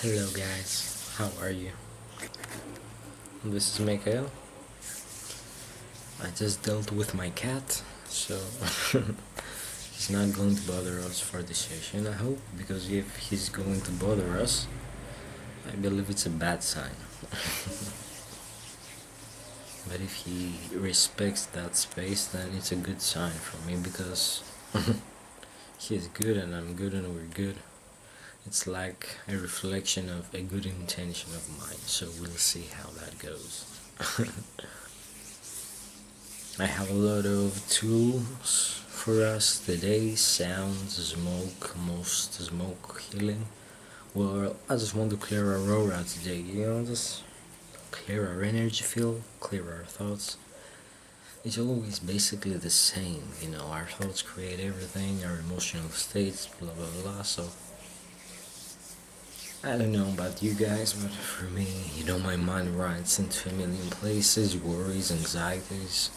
Hello guys, how are you? This is Mikhail. I just dealt with my cat, so he's not going to bother us for the session, I hope, because if he's going to bother us, I believe it's a bad sign. But if he respects that space, then it's a good sign for me, because he's good and I'm good and we're good. It's like a reflection of a good intention of mine, so we'll see how that goes. I have a lot of tools for us today: sound, smoke, most smoke healing. Well, I just want to clear our aura today, just clear our energy field, clear our thoughts. It's always basically the same, our thoughts create everything, our emotional states, blah blah blah, so I don't know about you guys, but for me, my mind runs into a million places, worries, anxieties.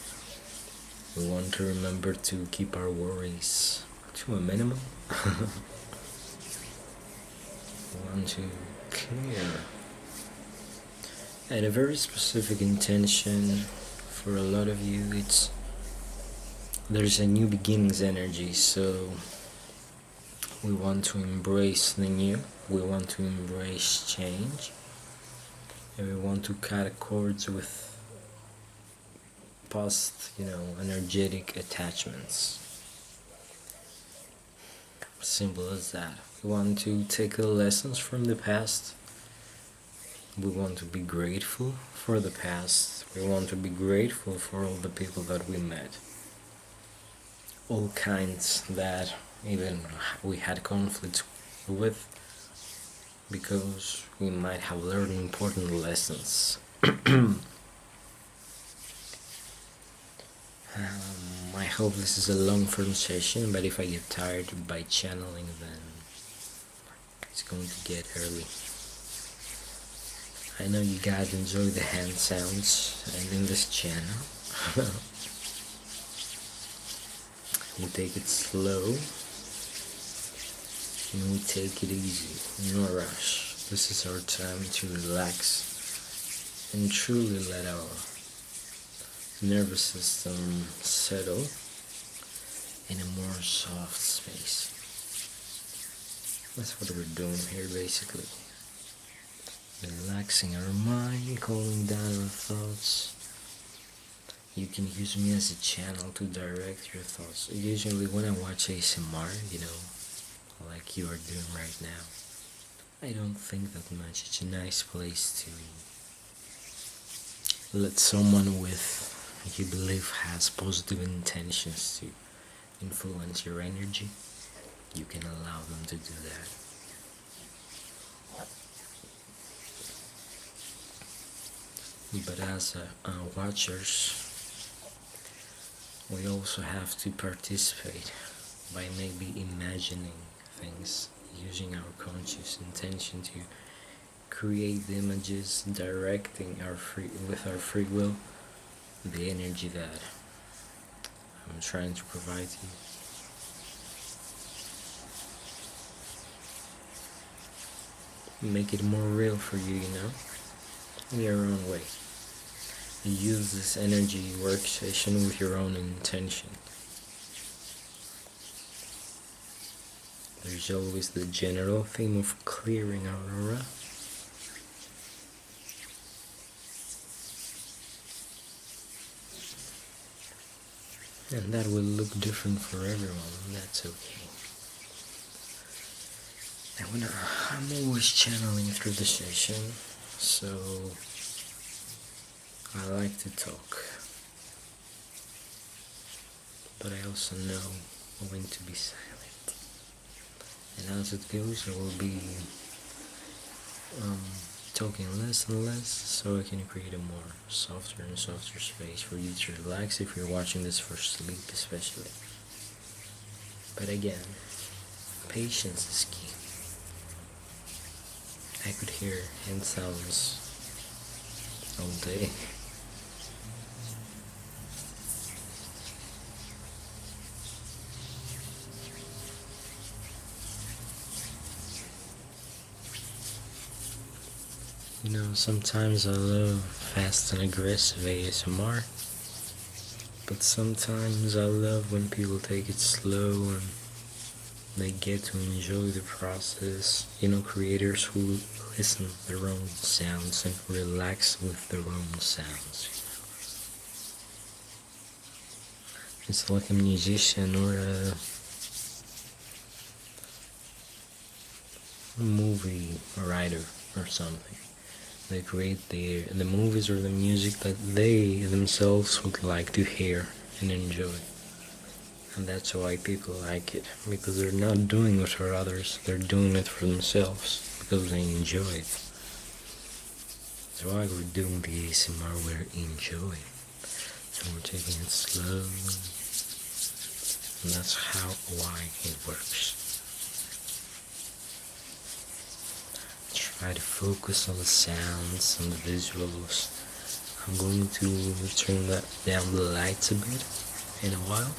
We want to remember to keep our worries to a minimum. We want to clear. And a very specific intention for a lot of you, there's a new beginnings energy, so we want to embrace the new, we want to embrace change, and we want to cut cords with past, energetic attachments. Simple as that. We want to take the lessons from the past. We want to be grateful for the past. We want to be grateful for all the people that we met. All kinds that even we had conflicts with, because we might have learned important lessons. I hope this is a long-form session, but if I get tired by channeling, then it's going to get early. I know you guys enjoy the hand sounds, and in this channel, we take it slow, and we take it easy, no rush. This is our time to relax and truly let our nervous system settle in a more soft space. That's what we're doing here, basically. Relaxing our mind, calming down our thoughts. You can use me as a channel to direct your thoughts. Usually when I watch ASMR, like you are doing right now, I don't think that much. It's a nice place to let someone with you believe has positive intentions to influence your energy. You can allow them to do that. But as watchers, we also have to participate by maybe imagining things, using our conscious intention to create the images, directing with our free will the energy that I'm trying to provide to you. Make it more real for you, in your own way. Use this energy work session with your own intention. There's always the general theme of clearing our aura. And that will look different for everyone, and that's okay. I'm always channeling through the session, so I like to talk. But I also know when to be silent. And as it goes, I will be talking less and less, so I can create a more softer and softer space for you to relax if you're watching this for sleep especially. But again, patience is key. I could hear hand sounds all day. Sometimes I love fast and aggressive ASMR, but sometimes I love when people take it slow and they get to enjoy the process. Creators who listen to their own sounds and relax with their own sounds. It's like a musician or a movie writer or something. They create the movies or the music that they themselves would like to hear and enjoy. And that's why people like it, because they're not doing it for others, they're doing it for themselves, because they enjoy it. That's why we're doing the ASMR, we're enjoying. And we're taking it slow, and that's why it works. Try to focus on the sounds and the visuals. I'm going to turn down the lights a bit in a while.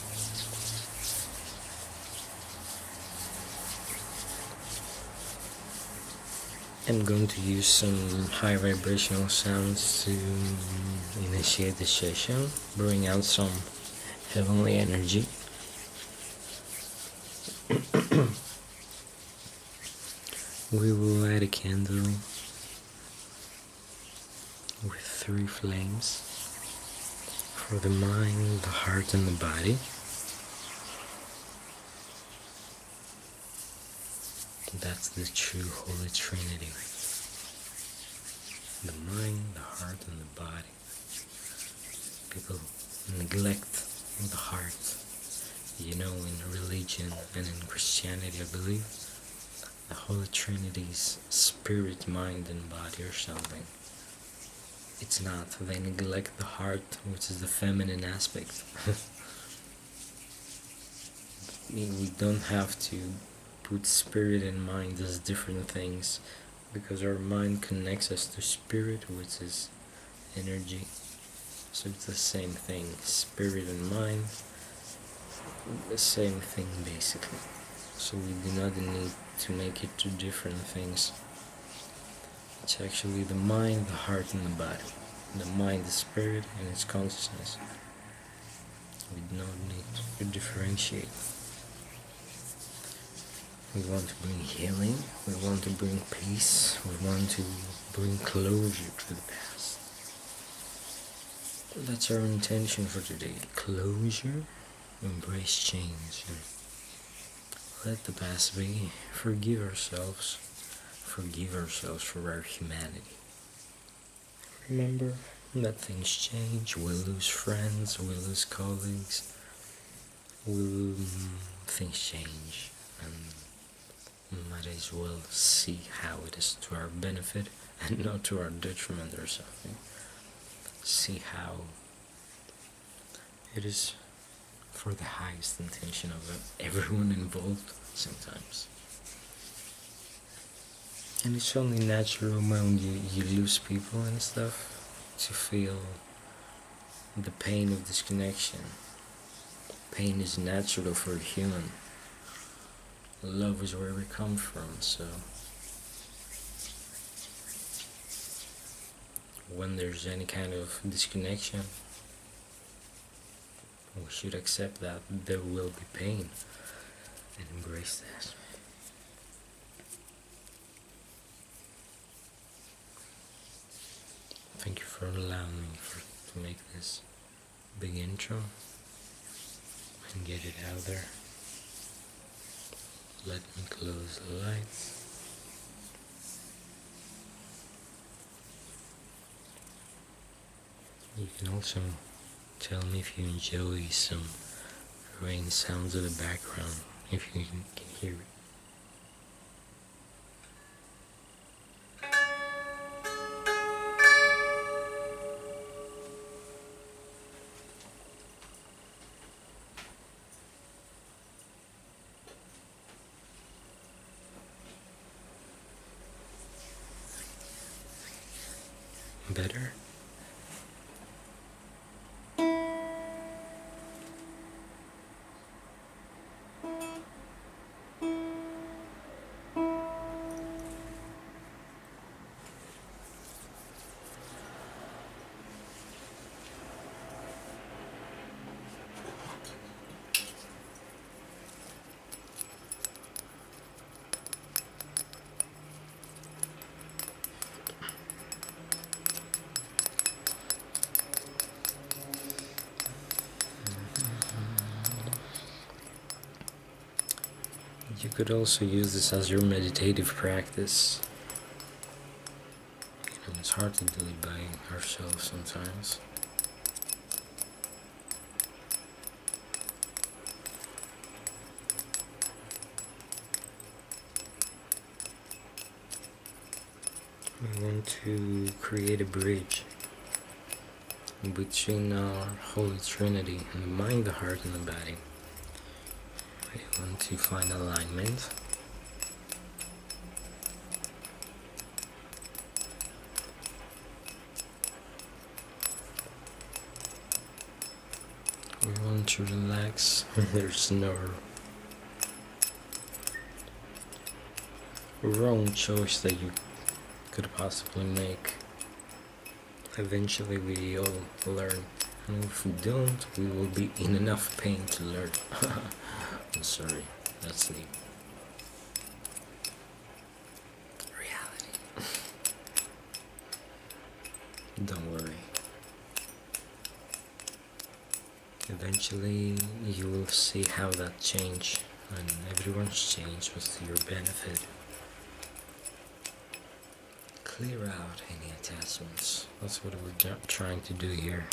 I'm going to use some high vibrational sounds to initiate the session, bring out some heavenly energy. We will light a candle with 3 flames for the mind, the heart, and the body. That's the true Holy Trinity. The mind, the heart, and the body. People neglect the heart. In religion and in Christianity, I believe, the Holy Trinity's spirit, mind, and body or something. It's not. They neglect the heart, which is the feminine aspect. We don't have to put spirit and mind as different things, because our mind connects us to spirit, which is energy. So it's the same thing. Spirit and mind, the same thing basically. So we do not need to make it two different things. It's actually the mind, the heart, and the body. The mind, the spirit, and its consciousness. We do not need to differentiate. We want to bring healing, we want to bring peace, we want to bring closure to the past. That's our intention for today. Closure, embrace change, and let the past be. Forgive ourselves for our humanity. Remember that things change, we lose friends, we lose colleagues, things change, and might as well see how it is to our benefit and not to our detriment or something. See how it is for the highest intention of everyone involved sometimes. And it's only natural when you lose people and stuff to feel the pain of disconnection. Pain is natural for a human. Love is where we come from, so when there's any kind of disconnection, we should accept that there will be pain and embrace that. Thank you for allowing me to make this big intro and get it out there. Let me close the lights. You can also tell me if you enjoy some rain sounds in the background, if you can hear it. Better? You could also use this as your meditative practice. It's hard to do it by ourselves sometimes. We want to create a bridge between our Holy Trinity and the mind, the heart, and the body. We want to find alignment. We want to relax. There's no wrong choice that you could possibly make. Eventually we all learn, and if we don't, we will be in enough pain to learn. I'm sorry, that's the reality. Don't worry. Eventually you will see how that changed, and everyone's change was to your benefit. Clear out any attachments. That's what we're trying to do here.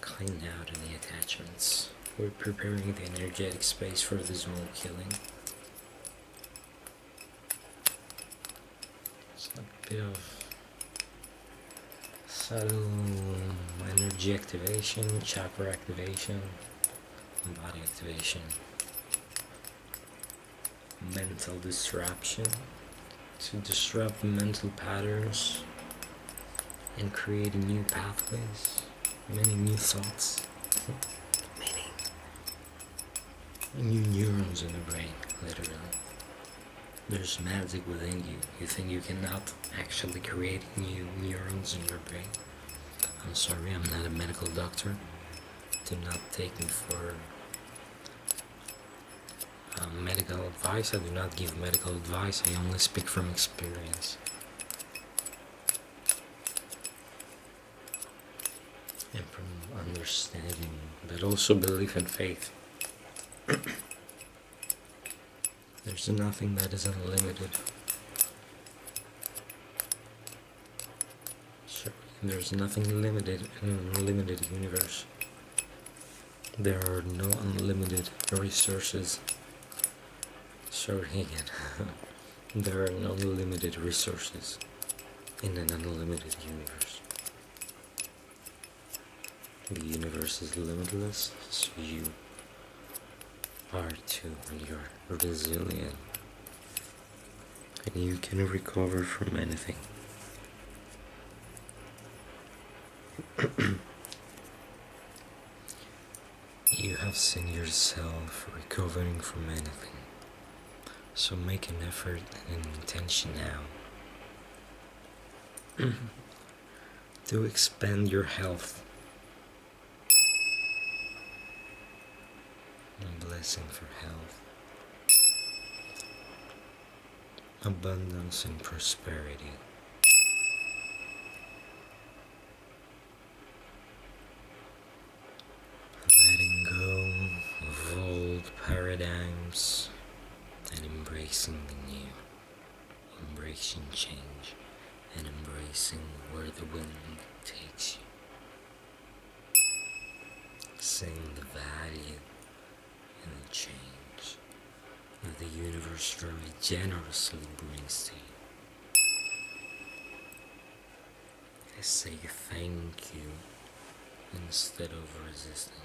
Clean out any attachments. We're preparing the energetic space for this more killing. It's a bit of subtle energy activation, chakra activation, body activation, mental disruption, to disrupt mental patterns and create new pathways, many new thoughts, many new neurons in the brain, literally. There's magic within you. You think you cannot actually create new neurons in your brain? I'm sorry, I'm not a medical doctor. Do not take me for medical advice. I do not give medical advice. I only speak from experience. And from understanding, but also belief and faith. There's nothing that is unlimited. Sure, there's nothing limited in an unlimited universe. There are no unlimited resources. Sorry again. There are no limited resources in an unlimited universe. The universe is limitless, so you are too, and you're resilient. And you can recover from anything. You have seen yourself recovering from anything. So make an effort and an intention now to expand your health. A blessing for health, abundance and prosperity. Letting go of old paradigms and embracing the new, embracing change and embracing where the wind takes you. Seeing the value in the change that the universe very generously brings to you. I say thank you instead of resisting it.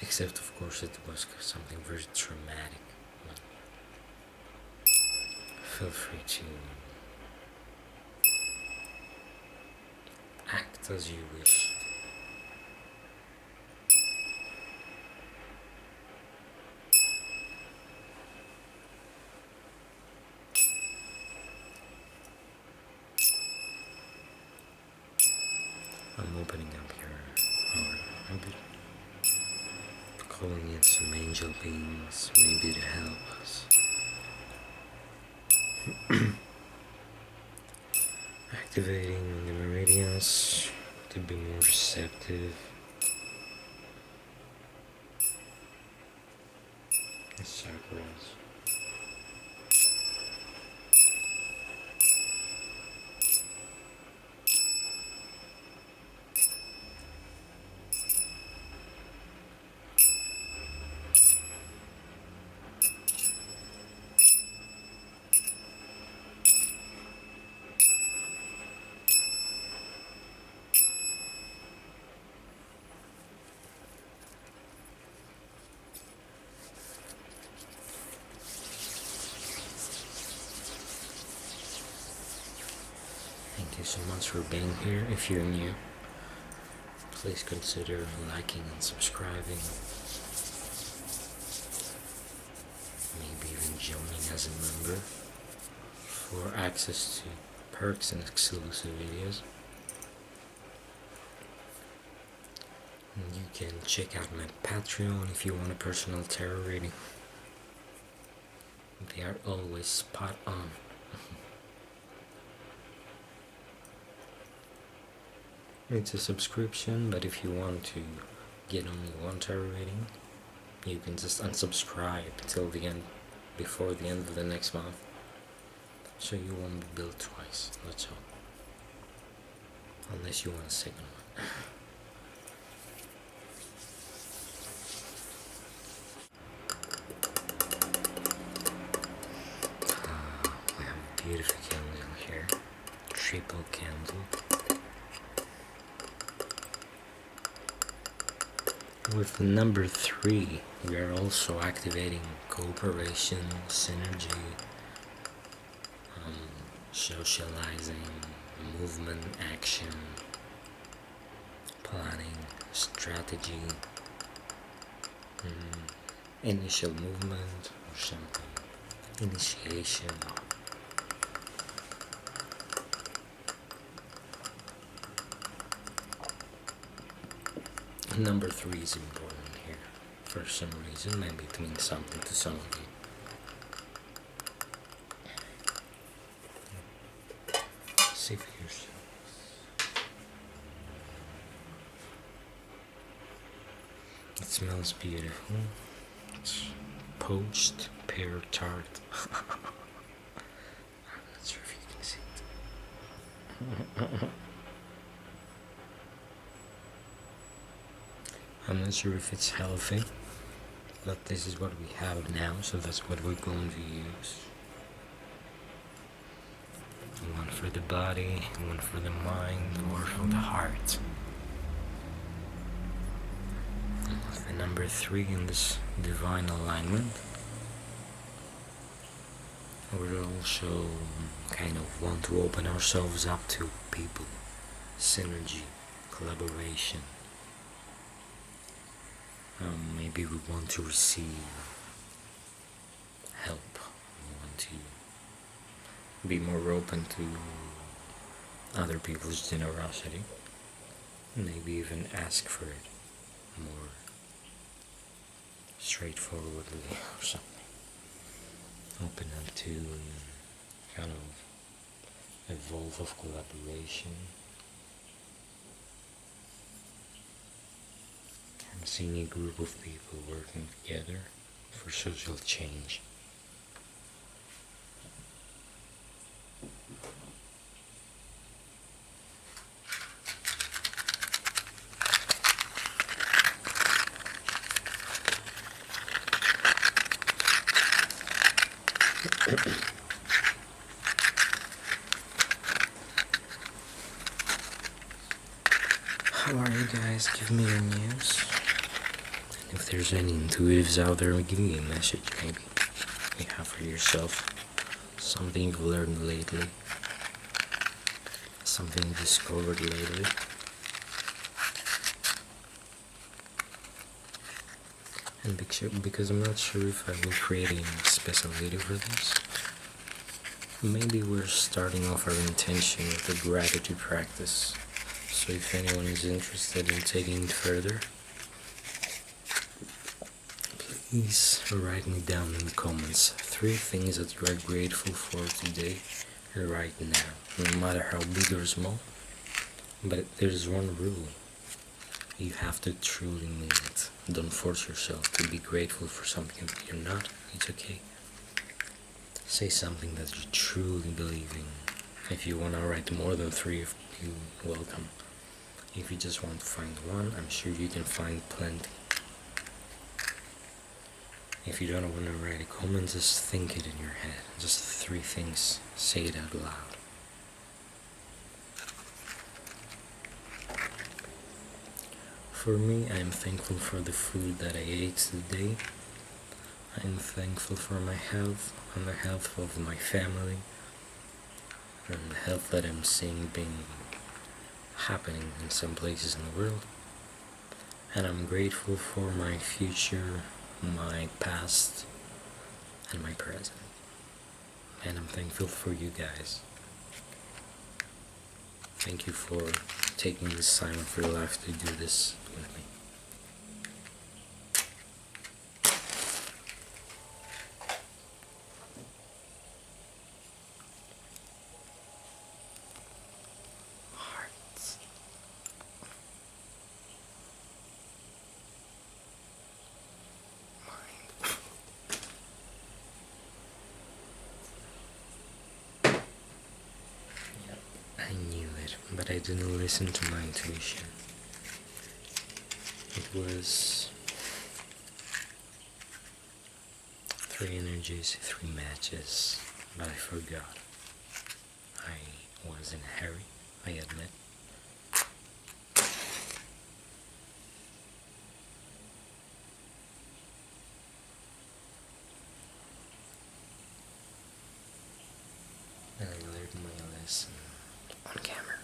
Except of course it was something very traumatic. Feel free to act as you wish. I'm opening up here, or maybe calling in some angel beings, maybe to help us. Activating the meridians to be more receptive his chakras. Thank you so much for being here. If you're new, please consider liking and subscribing. Maybe even joining as a member for access to perks and exclusive videos. And you can check out my Patreon if you want a personal tarot reading. They are always spot on. It's a subscription, but if you want to get only one tarot reading, you can just unsubscribe till the end, before the end of the next month, so you won't be billed twice. That's all. Unless you want a second one. We have a beautiful candle here, triple candle. With the number 3, we are also activating cooperation, synergy, socializing, movement, action, planning, strategy, initial movement or something, initiation. Number 3 is important here for some reason. Maybe it means something to some of you. See for yourself. It smells beautiful. It's poached pear tart. I'm not sure if you can see it. I'm not sure if it's healthy, but this is what we have now, so that's what we're going to use. One for the body, one for the mind, or for the heart. And with the number 3 in this divine alignment, we also kind of want to open ourselves up to people, synergy, collaboration. Maybe we want to receive help. We want to be more open to other people's generosity. Maybe even ask for it more straightforwardly or something. Open up to kind of evolve of collaboration. I'm seeing a group of people working together for social change. How are you guys? Give me your news. And if there's any intuitives out there, give me a message maybe you have for yourself. Something you've learned lately. Something you discovered lately. And because I'm not sure if I will create a special video for this. Maybe we're starting off our intention with the gratitude practice. So if anyone is interested in taking it further, please write me down in the comments 3 things that you are grateful for today, right now, no matter how big or small. But there's one rule: You have to truly mean it. Don't force yourself to be grateful for something that you're not. It's okay. Say something that you truly believe in. If you want to write more than 3, you welcome. If you just want to find one, I'm sure you can find plenty. If you don't want to write a comment, just think it in your head. Just 3 things. Say it out loud. For me, I am thankful for the food that I ate today. I am thankful for my health and the health of my family and the health that I'm seeing being happening in some places in the world. And I'm grateful for my future, my past, and my present. And I'm thankful for you guys. Thank you for taking this time of your life to do this with me. Hearts. Mind. Yep, I knew it, but I didn't listen to my intuition. It was 3 energies, 3 matches, but I forgot. I was in a hurry, I admit. And I learned my lesson on camera.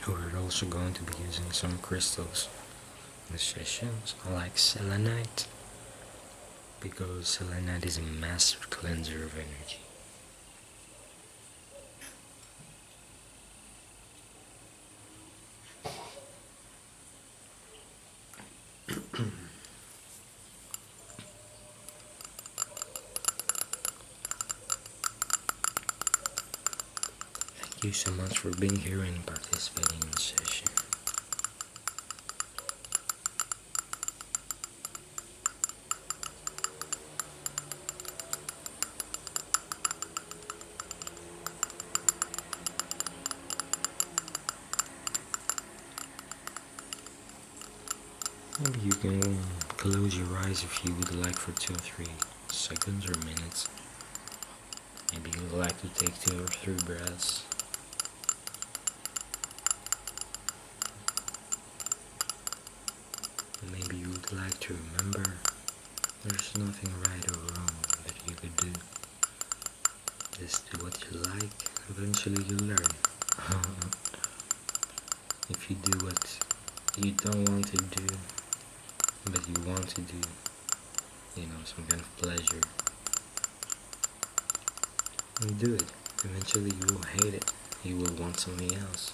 We're also going to be using some crystals in the sessions, like selenite, because selenite is a master cleanser of energy. Thank you so much for being here and participating in the session. Maybe you can close your eyes if you would like for 2 or 3 seconds or minutes. Maybe you would like to take 2 or 3 breaths. Maybe you would like to remember there's nothing right or wrong that you could do. Just do what you like, eventually you learn. If you do what you don't want to do, but you want to do, some kind of pleasure, you do it. Eventually you will hate it. You will want something else.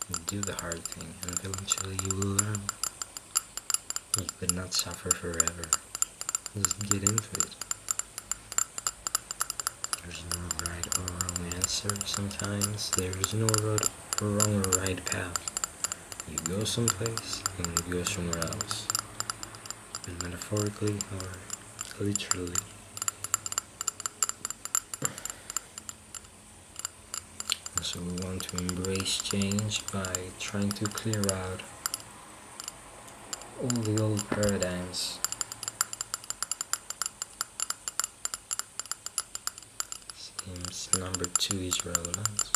You do the hard thing, and eventually you will learn. You could not suffer forever. Just get into it. There's no right or wrong answer. Sometimes there's no wrong or right path. You go someplace and you go somewhere else. And metaphorically or literally. So we want to embrace change by trying to clear out all the old paradigms. Seems number 2 is relevant.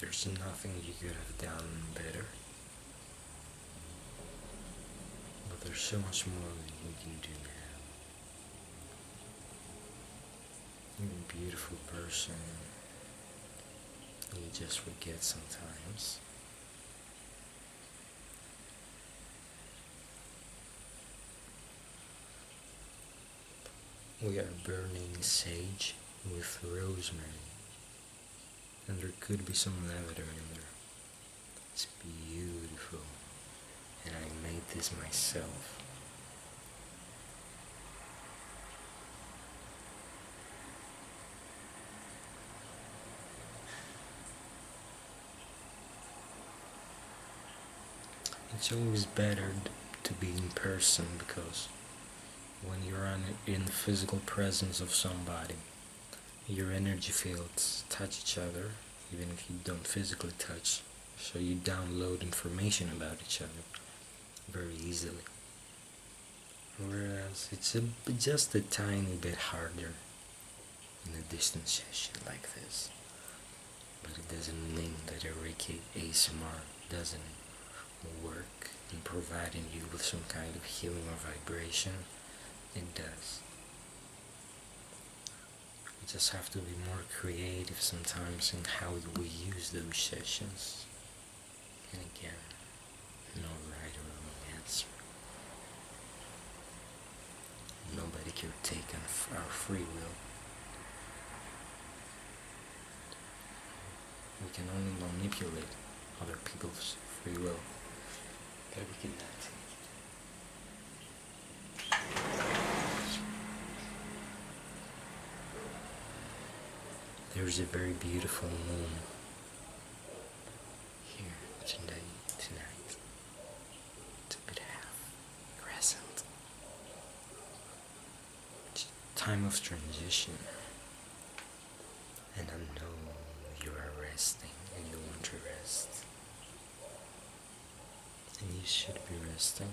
There's nothing you could have done better, but there's so much more that you can do now. You're a beautiful person. You just forget sometimes. We are burning sage with rosemary, and there could be some lavender in there. It's beautiful, and I made this myself. It's always better to be in person, because when you're in the physical presence of somebody, your energy fields touch each other, even if you don't physically touch. So you download information about each other very easily. Whereas it's just a tiny bit harder in a distance session like this. But it doesn't mean that a Reiki ASMR doesn't work in providing you with some kind of healing or vibration. It does. We just have to be more creative sometimes in how we use those sessions. And again, no right or wrong answer. Nobody can take our free will. We can only manipulate other people's free will, but we cannot take it. There's a very beautiful moon here tonight. It's a bit half crescent. It's a time of transition, and I know you are resting and you want to rest, and you should be resting.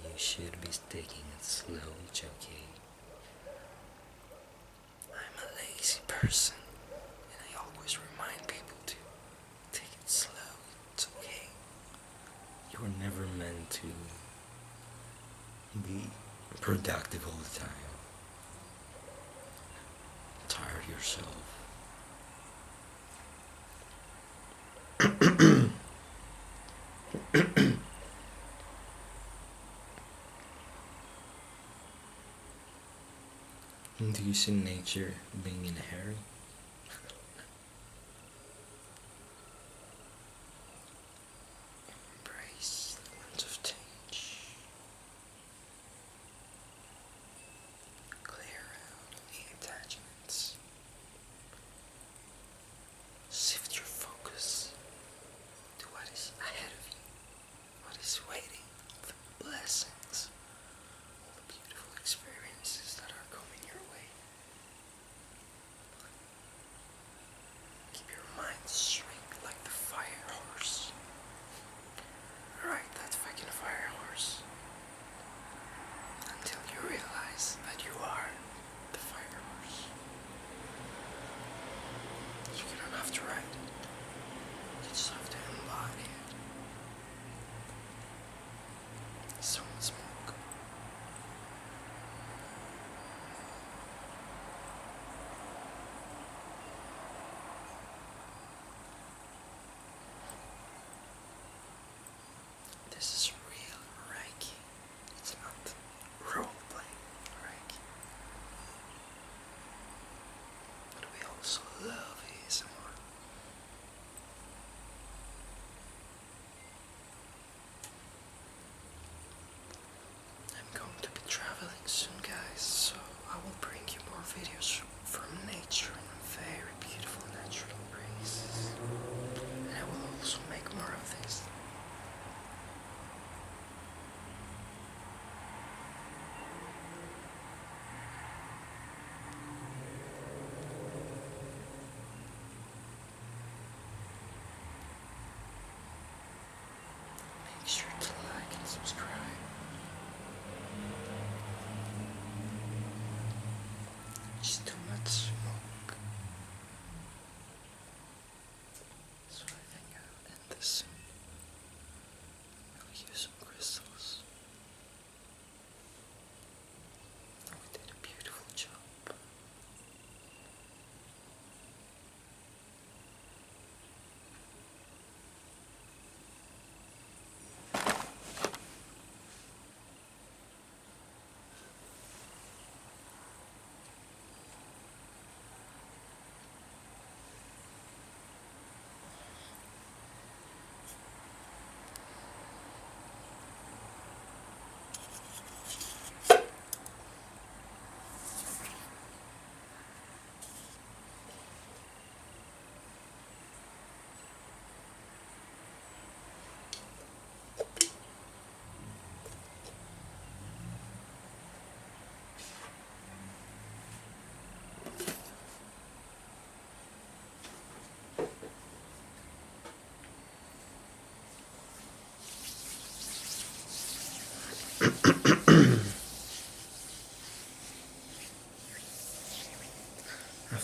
You should be taking it slow, okay? I'm a lazy person, and I always remind people to take it slow. It's okay. You were never meant to be productive all the time. Tire yourself. Do you see nature being in a hurry? Embrace the winds of change. Clear out the attachments. Shift your focus to what is ahead of you, what is waiting, the blessings, all the beautiful experiences that are coming your way.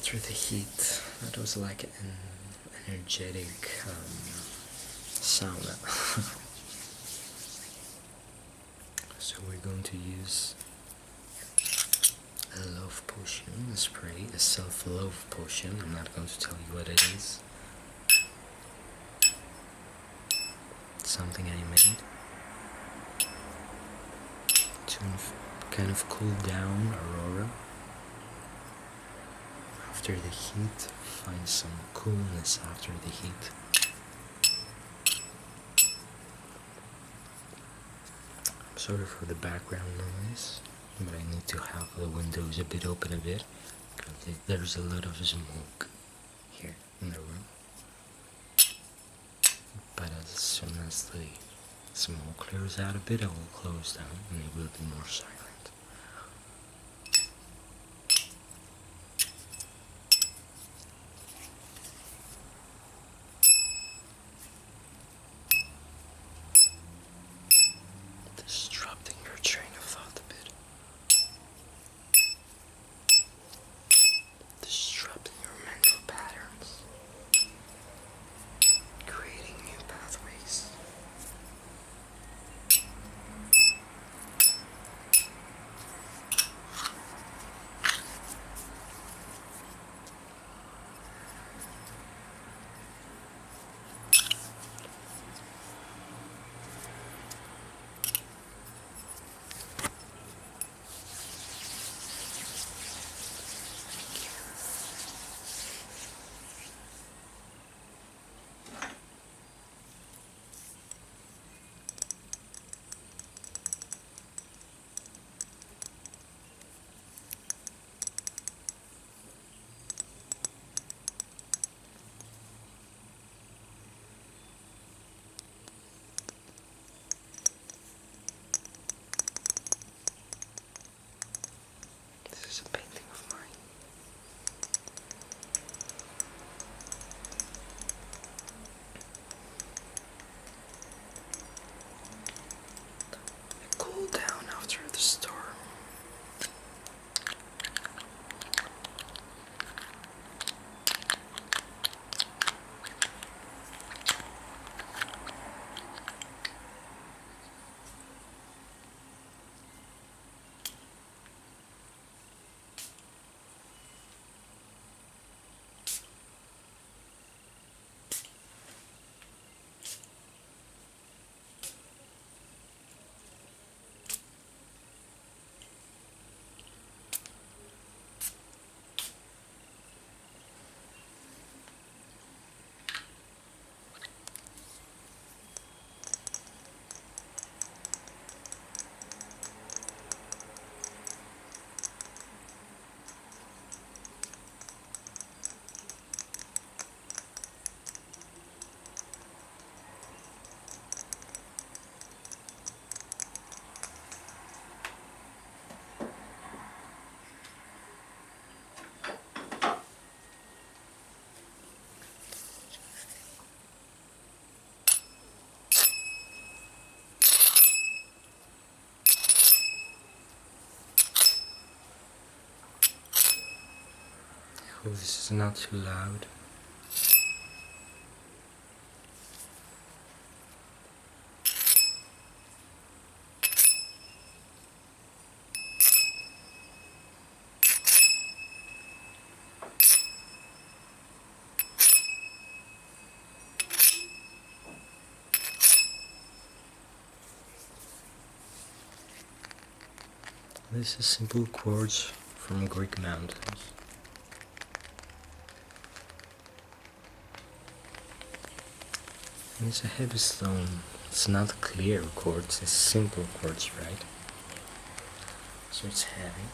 after the heat, that was like an energetic sauna. So we're going to use a love potion, a spray, a self-love potion. I'm not going to tell you what it is. It's something I made to kind of cool down Aurora. After the heat, find some coolness after the heat. I'm sorry for the background noise, but I need to have the windows a bit open a bit, because there's a lot of smoke here in the room. But as soon as the smoke clears out a bit, I will close down and it will be more silent. Disrupting your train of thought a bit. Disrupting your mental patterns. Creating new pathways. This is a painting of mine. Cool down after the storm. Hope this is not too loud. This is simple quartz from Greek mountains. And it's a heavy stone. It's not clear quartz, it's simple quartz, right? So it's heavy.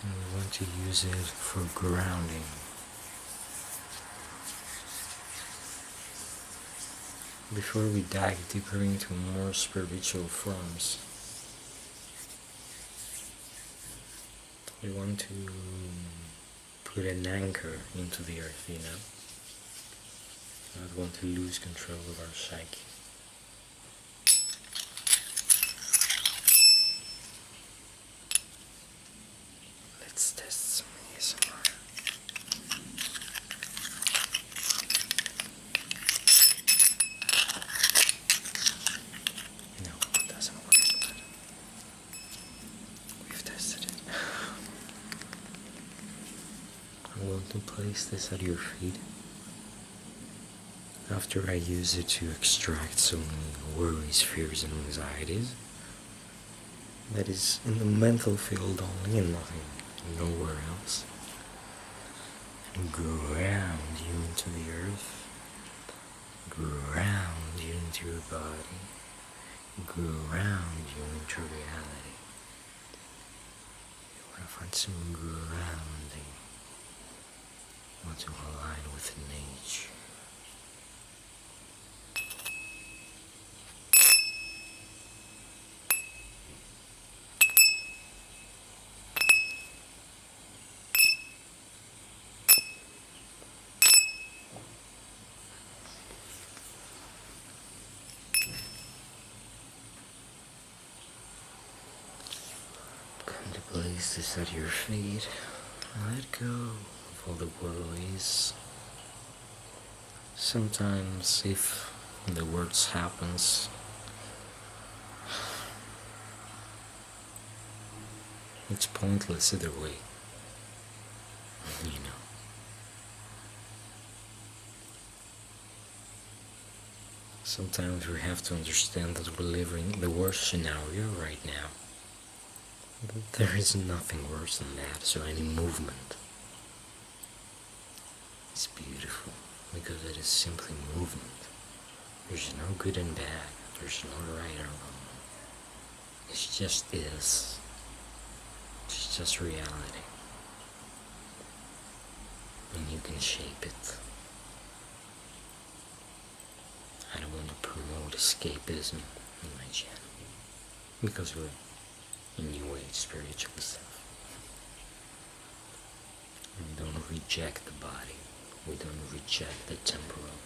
And we want to use it for grounding. Before we dive deeper into more spiritual forms, we want to put an anchor into the earth, you know? Not want to lose control of our psyche. Let's test some I want to place this at your feet. After I use it to extract so many worries, fears, and anxieties, that is in the mental field only and nothing, nowhere else, and ground you into the earth, ground you into your body, ground you into reality. You want to find some grounding. You want to align with nature. Come to place this at your feet. Let go of all the worries. Sometimes if the worst happens, it's pointless either way, you know. Sometimes we have to understand that we're living the worst scenario right now. But there is nothing worse than that, so any movement is beautiful because it is simply movement. There's no good and bad, there's no right or wrong. It just is. It's just reality. And you can shape it. I don't want to promote escapism in my channel because we're a new age spiritual stuff. We don't reject the body. We don't reject the temporal.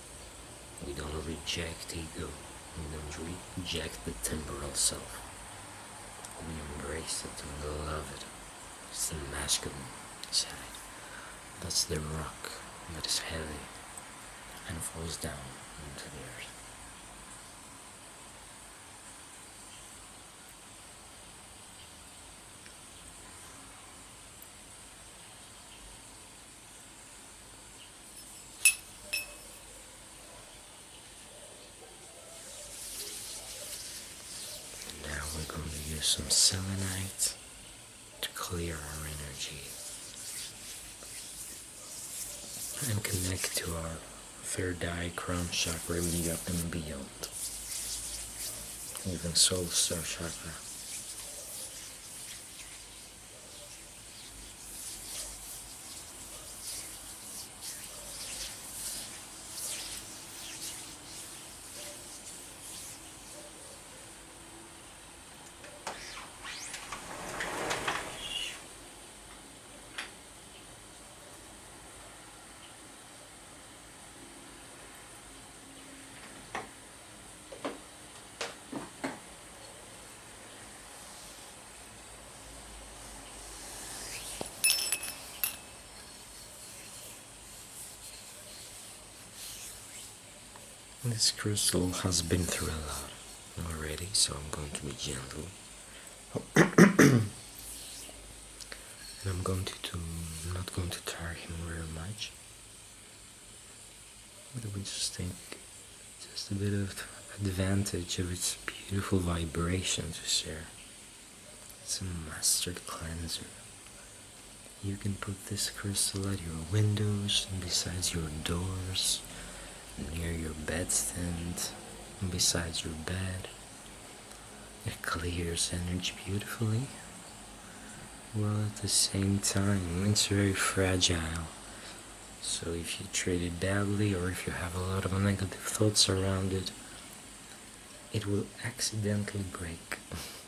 We don't reject ego. We don't reject the temporal self. We embrace it and we love it. It's the masculine side. That's the rock that is heavy and falls down into the earth. Now we're going to use some selenite to clear our energy and connect to our third eye, crown chakra, and beyond, even soul star chakra. This crystal has been through a lot already, so I'm going to be gentle. And I'm not going to tire him very much. But we just take just a bit of advantage of its beautiful vibration to share. It's a master cleanser. You can put this crystal at your windows and besides your doors, near your bedstand, and besides your bed. It clears energy beautifully, while at the same time it's very fragile. So if you treat it badly or if you have a lot of negative thoughts around it, it will accidentally break.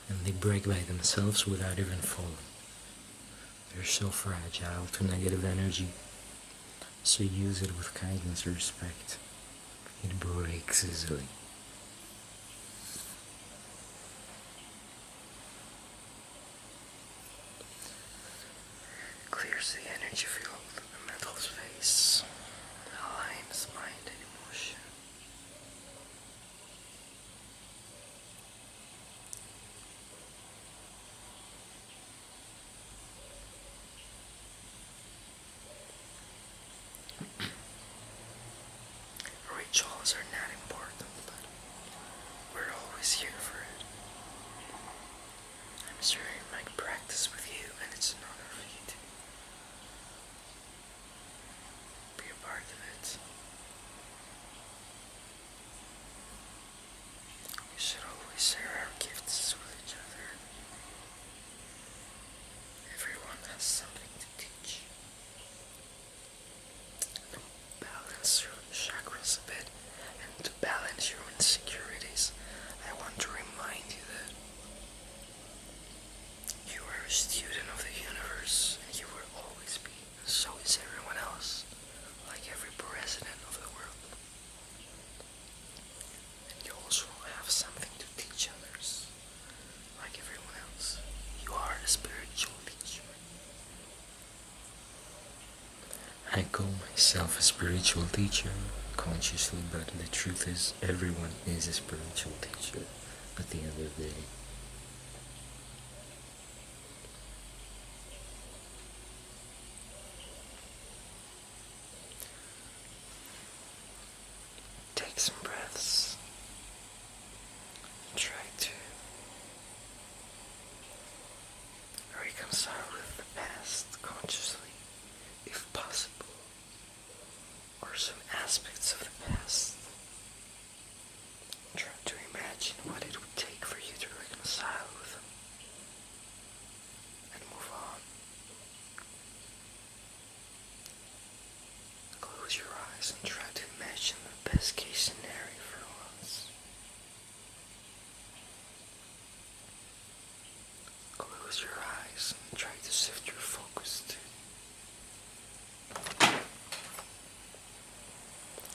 And they break by themselves without even falling. They're so fragile to negative energy. So use it with kindness and respect. It breaks easily. Clears the energy field of the mental space. Aligns mind and emotion. It's an honor for you to be a part of it. We should always share our gifts with each other. Everyone has something to teach. To balance your chakras a bit and to balance your insecurities, I want to remind you that you are a student of the universe and you will always be. So is everyone else, like every president of the world. And you also have something to teach others, like everyone else. You are a spiritual teacher. I call myself a spiritual teacher consciously, but the truth is everyone is a spiritual teacher at the end of the day. Take some breaths. Try to reconcile with the past consciously, if possible, or some aspects of the past. Try to imagine what it would take for you to reconcile with them and move on. Close your eyes and try to imagine the best case scenario for once. Close your eyes and try to shift your focus to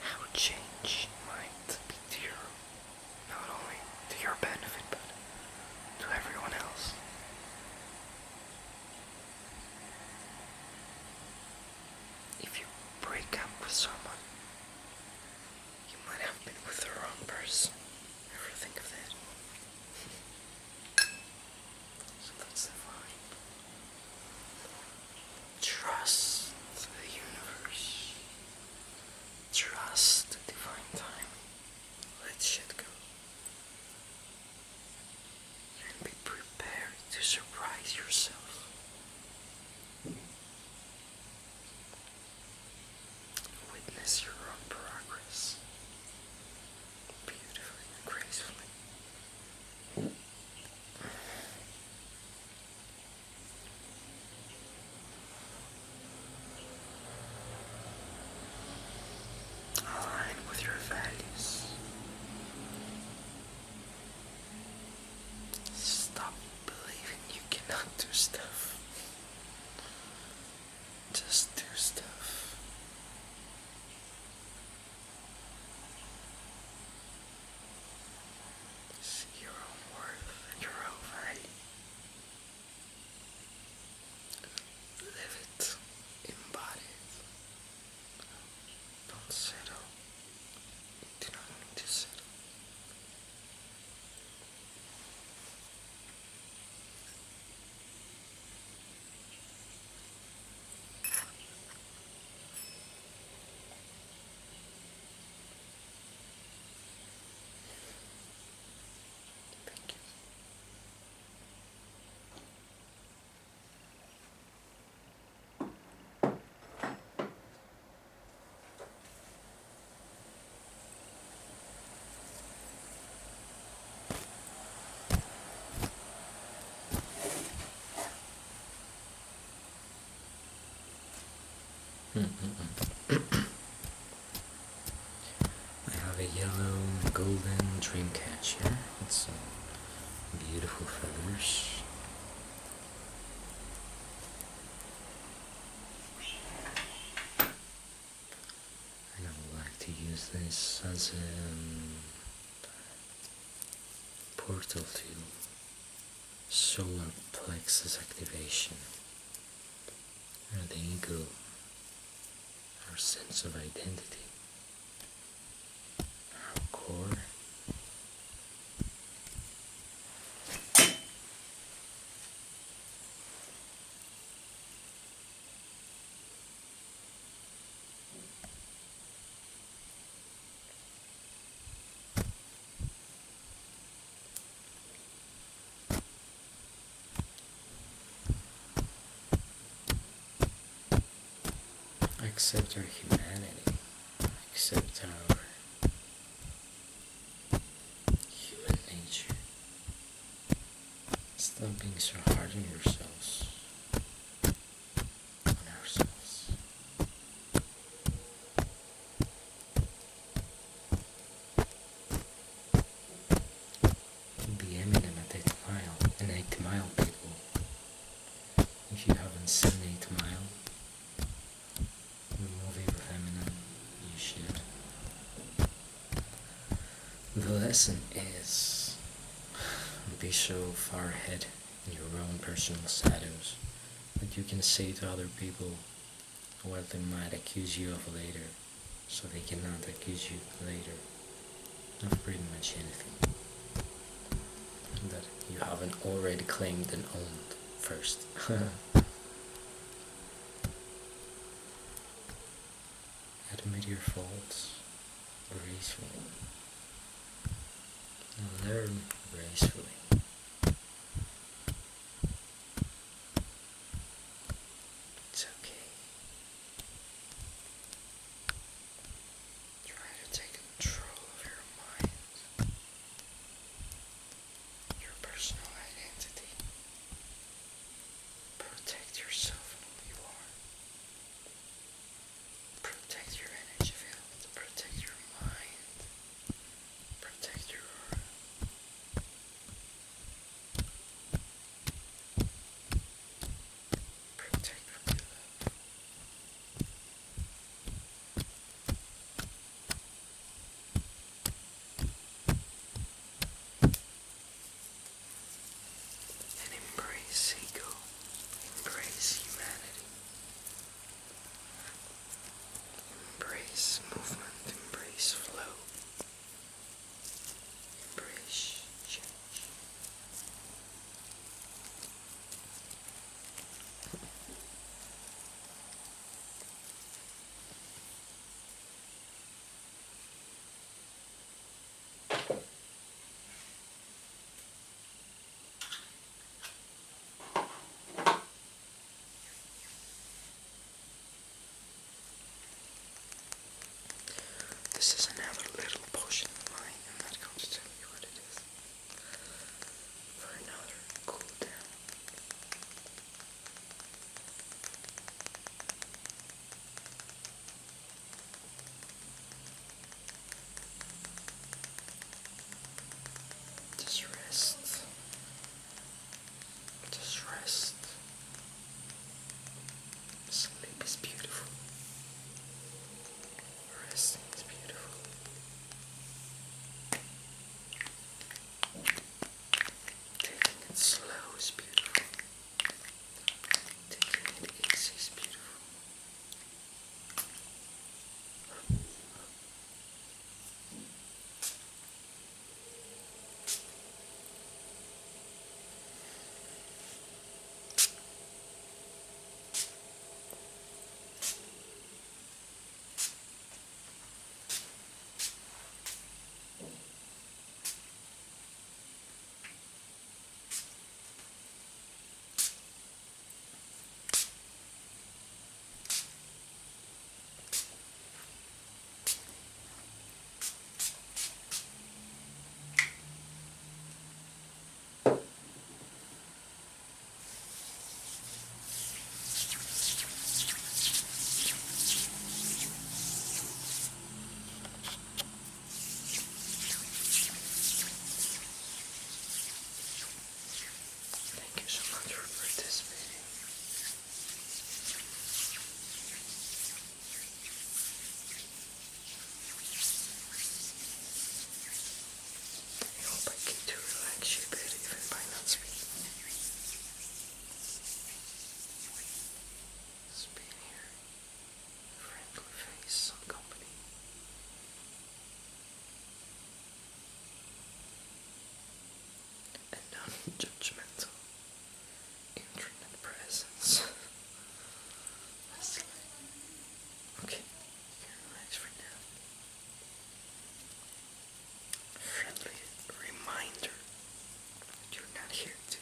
how change might be to your, not only to your benefit, but to everyone else. If you break up with someone, you might have been with the wrong person. Ever think of that? So that's the vibe. Trust the universe. Trust the divine time. Let shit go. And be prepared to surprise yourself. Witness your own progress. Beautifully and gracefully. Align with your values. Stop believing you cannot do stuff. Just do stuff. See your own worth and your own value. Live it. Embody it. Don't settle. You do not need to settle. Thank you. I have a yellow golden dream catcher with some beautiful feathers. And I would like to use this as a portal to solar plexus activation, or the ego, our sense of identity, our core. accept our humanity, accept our human nature. Stop being so hard on yourselves, on ourselves. Be Eminem at 8 Mile, and 8 Mile people. If you haven't seen 8 Mile, the movie with Eminem, you should. The lesson is, be so far ahead in your own personal status that you can say to other people what they might accuse you of later, so they cannot accuse you later of pretty much anything that you haven't already claimed and owned first. Admit your faults gracefully. Learn gracefully. It's okay. Try to take control of your mind, your personal identity. Protect yourself and who you are. Protect your energy field. Protect your mind. Protect your aura. Protect what you love. And embrace ego. Embrace humanity. Embrace movement. Embrace flow. Embrace change. This is another little potion of mine. I'm not going to tell you what it is. For another cool down. Just rest. Just rest. Sleep is beautiful. Resting is beautiful. Taking it slow is beautiful. Taking it easy is beautiful. Thank you so much for participating. I hope I get to relax you a bit even by not speaking. Just being here, friendly face, some company. And non-judgmental internet presence. That's like, okay, you can relax for now. Friendly reminder that you're not here to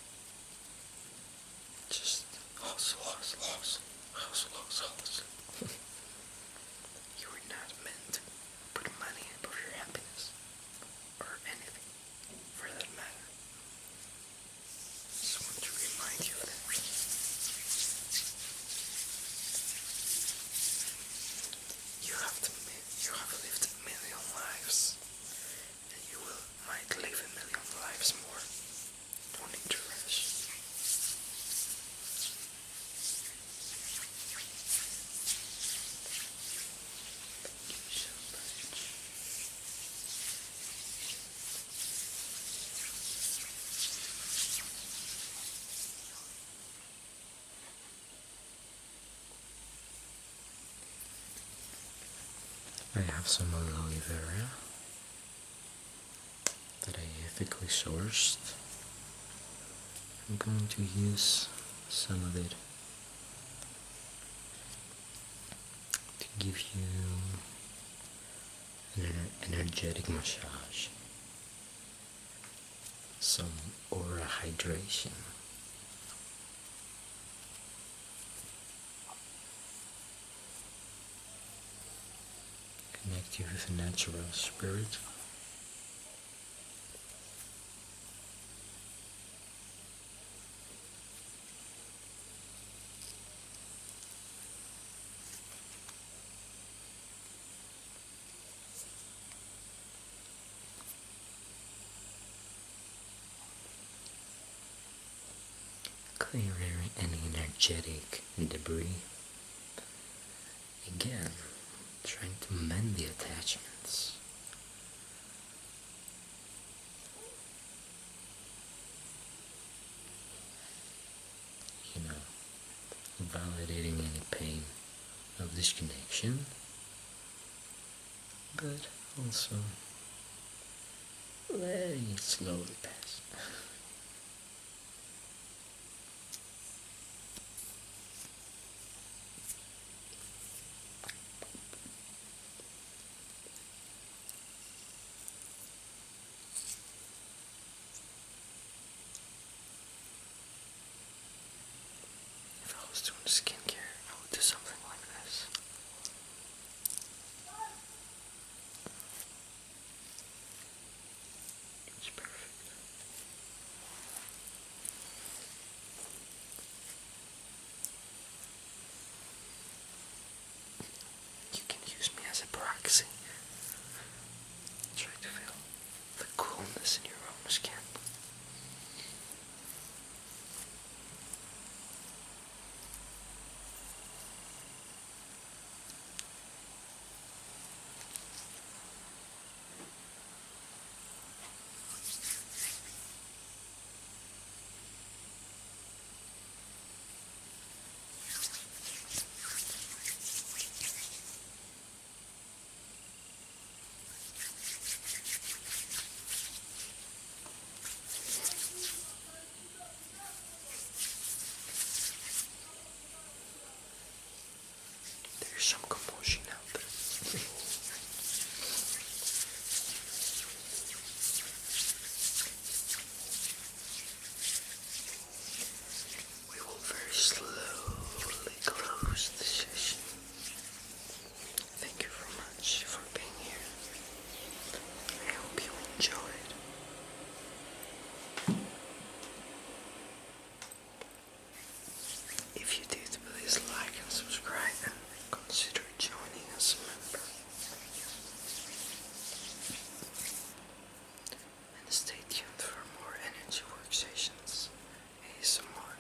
just hustle, hustle, hustle, hustle, hustle, hustle. I have some aloe vera that I ethically sourced. I'm going to use some of it to give you an energetic massage, some aura hydration. Connect you with a natural spirit. Clear any energetic debris. Again, trying to mend the attachments. You know, validating any pain of disconnection, but also letting it slowly pass. If I was doing skincare, I would do something like this. It's perfect. You can use me as a proxy. Try to feel the coolness in your own skin. There's some commotion out there. We will very slowly close the session. Thank you very much for being here. I hope you enjoyed. If you did, please like and subscribe and consider joining as a member. And stay tuned for more energy workstations, ASMR,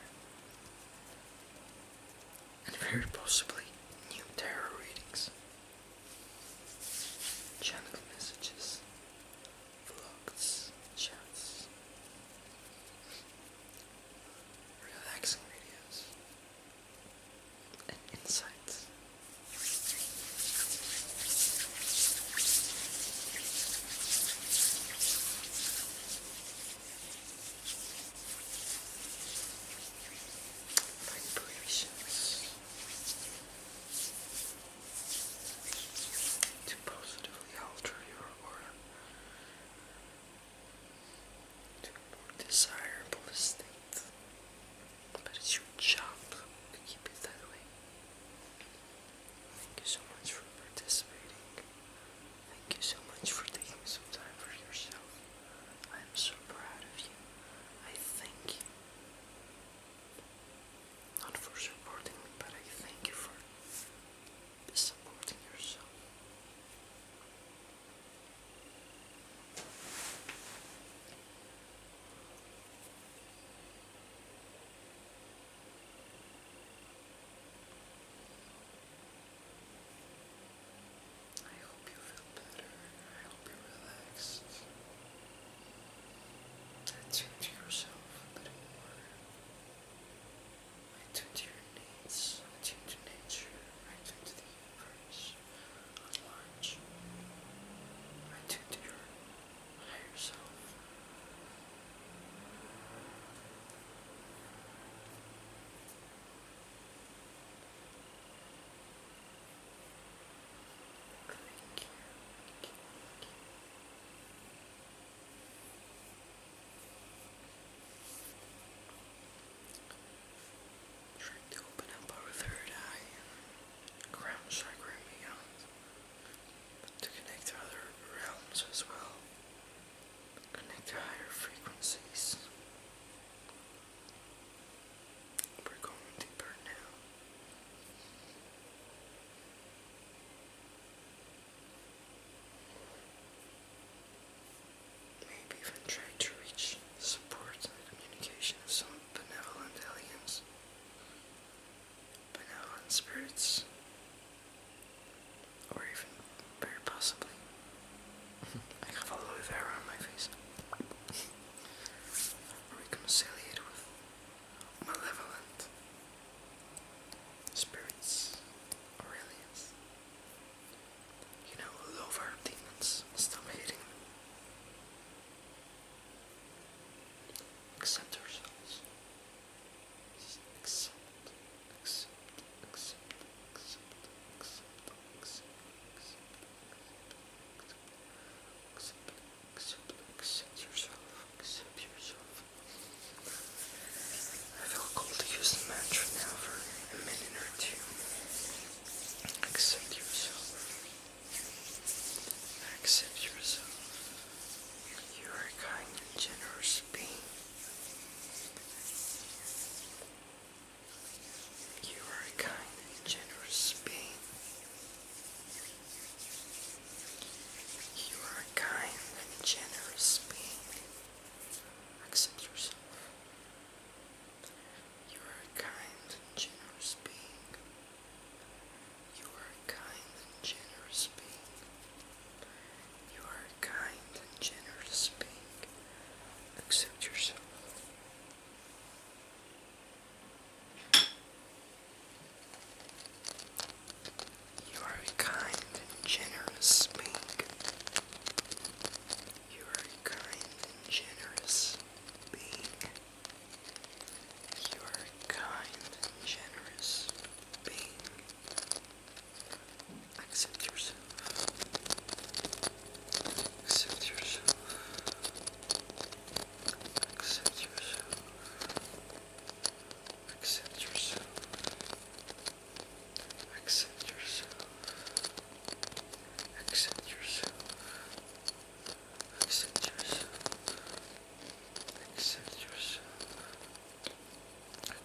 and very possibly new tarot readings, channel messages, vlogs, chats, relaxing videos, and insights. Vibrations.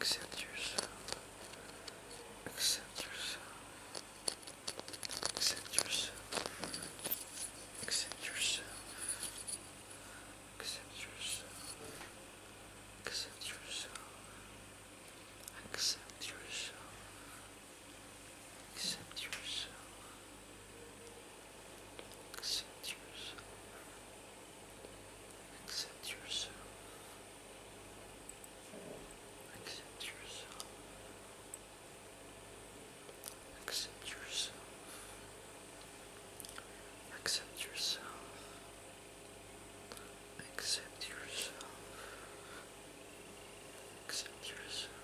Accept yourself. Accept yourself. Accept yourself. Accept yourself. Accept yourself. Accept yourself. Accept yourself. Accept yourself. Accept yourself. Accept yourself. Accept yourself. Accept yourself. Accept yourself. Accept yourself. Accept yourself.